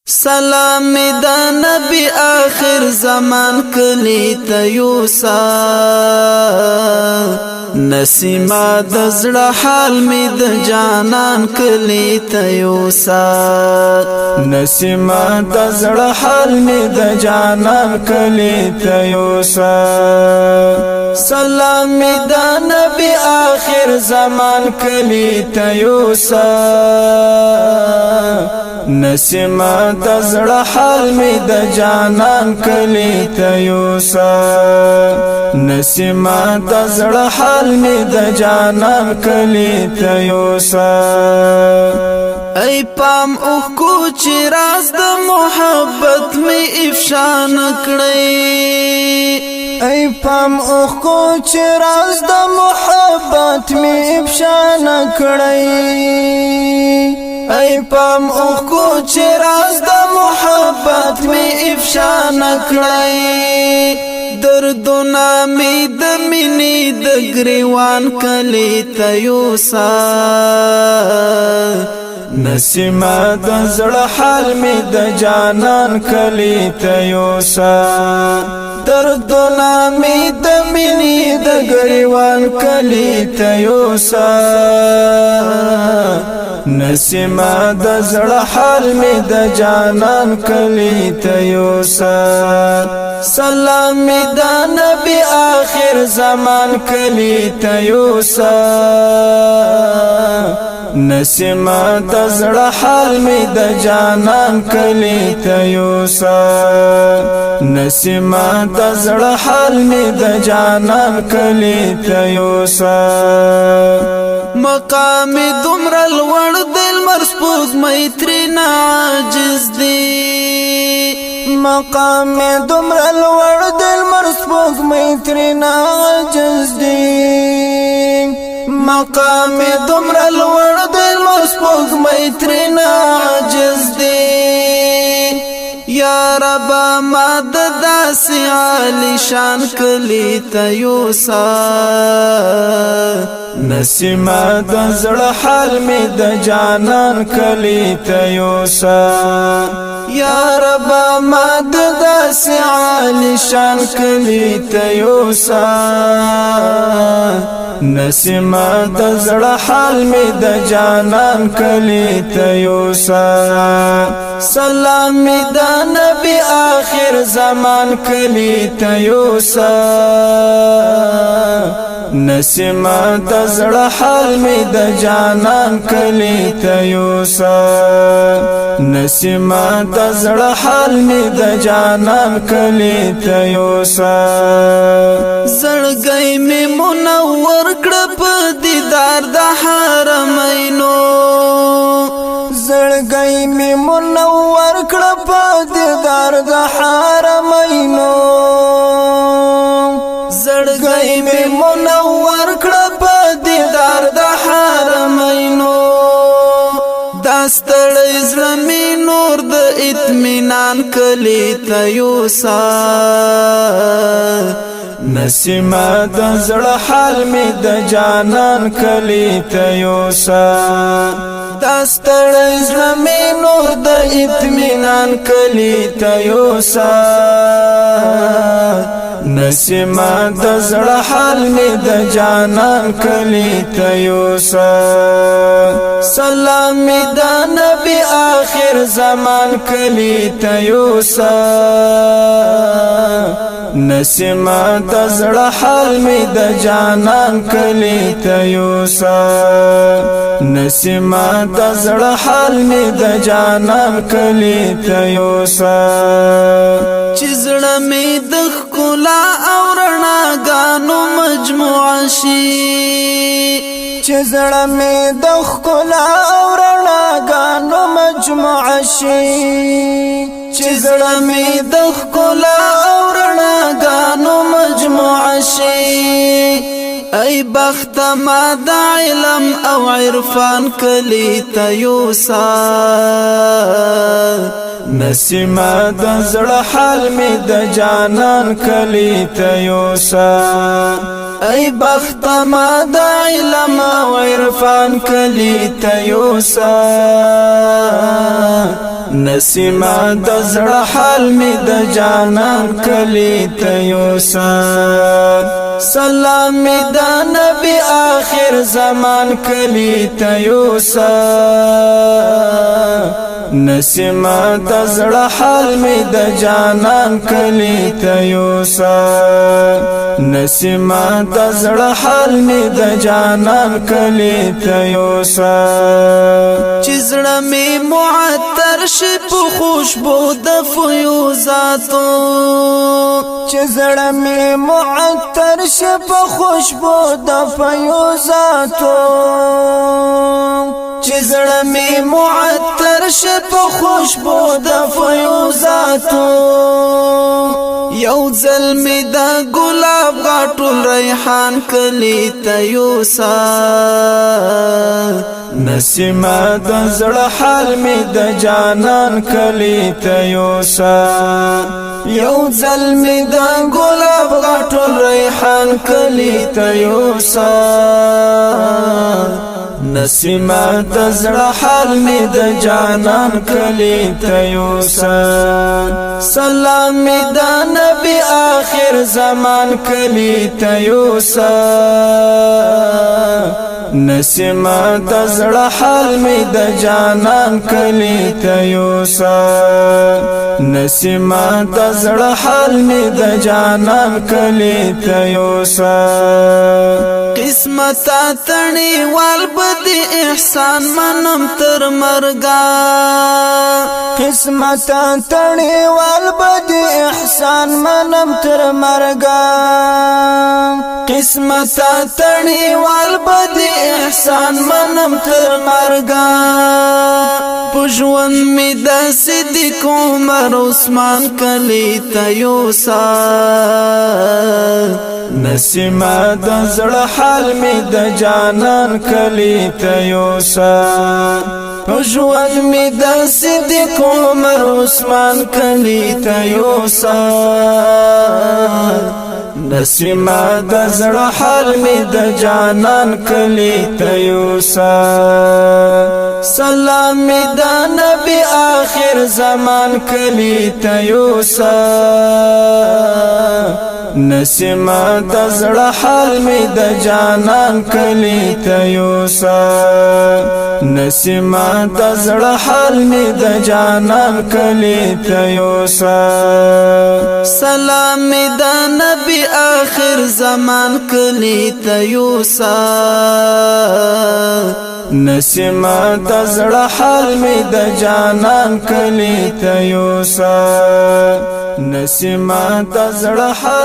سلام دا نبی آخر زمان کلی تیوسا نسیما د زړه حال می د جانان کلی تیوسا نسیما د زړه حال می د جانان کلی تیوسا سلام دا نبی آخر زمان کلی تیوسا نسیما د زړه حال می د جانان کلی تیوسا نسیما د زړه حال می د جانان کلی تیوسا ای پام اوخ کو چې راز د محبت می افشا نکړی ای پام اوخ کو چې راز د محبت می افشا نکړی ای پام اوخ کو چې راز د محبت می افشا نکړی دردونه می د مینې د ګریوان کلی تیوسا نسیما د زړه حال می د جانان کلی تیوسا دردونه می د مینې د ګریوان کلی تیوسا نسیما د زړه حال می د جانان کلی تیوسا سلام دا نبی آخر زمان کلی تیوسا نسیما د زړه حال می د جانان کلی تیوسا نسیما د زړه حال می د جانان کلی تیوسا مقام دمر الوړ دل مرسپوز میتری ناجز دی مقام دمر الوړ دل مرسپوز میتری ناجز دی مقام دمر الوړ دل مرسپوز میتری ناجز دی یا رب ما د داسې عالی شان کلی تیوسا نسیما د زړه حال می د جانان کلی تیوسا یا رب ما د داسې عالی شان کلی تیوسا نسیما د زړه حال می د جانان کلی تیوسا سلام دا نبی آخر زمان کلی تیوسا نسیما د زړه حال می د جانان کلی تیوسا نسیما د زړه حال می د جانان کلی تیوسا زړګی می منور کړه په دیدار د حرمینو زړګی می منور کړه په دیدار د حرمینو زړګی می منور کړه په دیدار د حرمینو داستړی زړه می نور د اطمینان کلی تیوسا نسیما د زړه حال می د جانان کلی تیوسا داستړی زړه می نور د اطمینان کلی تیوسا نسیما د زړه حال می د جانان کلی تیوسا سلام دا نبی آخر زمان کلی تیوسا نسیما د زړه حال می د جانان کلی تیوسا نسیما د زړه حال می د جانان کلی تیوسا چې زړه می د ښکلا او رڼاګانو مجموعه شي چې زړه می د ښکلا او رڼاګانو مجموعه شي چې زړه می د ښکلا او رڼاګانو مجموعه شي ای بخت ما د علم او عرفان کلی تیوسا نسیما د زړه حال می د جانان کلی تیوسا ای بخت ما د علم او عرفان کلی تیوسا نسیما د زړه حال می د جانان کلی ته یوسه سلام می د نبی آخر زمان کلی ته یوسه نسیما د زړه حال می د جانان کلی ته یوسه نسیما د زړه حال می د جانان کلی ته یوسه چې زړه می معطر شي په خوشبو د فیوزاتو چې زړه می معطر شي په خوشبو د فیوزاتو چې زړه می معطر شي په خوشبو د فیوزاتو یو ځل می د ګلاب غاټول ریحان کلی ته یوسه نسیما د زړه حال می د جانان کلی ته یوسه یو ځل می د ګلاب غاټول ریحان کلی ته یوسه نسیما د زړه حال می د جانان کلی ته یوسه سلام می د نبی آخر زمان کلی ته یوسه نسیما د زړه حال می د جانان کلی ته یوسه نسیما د زړه حال می د جانان کلی ته یوسه قسمت تړي وال بد احسان منم تر مرګا قسمت تړي وال بد احسان منم تر مرګا قسمت تړي وال بد احسان منم تر مرګا پښون می د صدیق عمر عثمان کلی ته یوسه نسیما د زړه حال می د جانان کلی ته یوسه پښون می د صدیق عمر عثمان کلی ته یوسه نسیما د زړه حال می د جانان کلی ته یوسه سلام می د نبی آخر زمان کلی ته یوسه نسیما د زړه حال می د جانان کلی ته یوسه نسیما د زړه حال می د جانان کلی ته یوسه سلام می د نبی آخر زمان کلی ته یوسه نسیما د زړه حال می د جانان کلی ته یوسه نسیما د زړه حال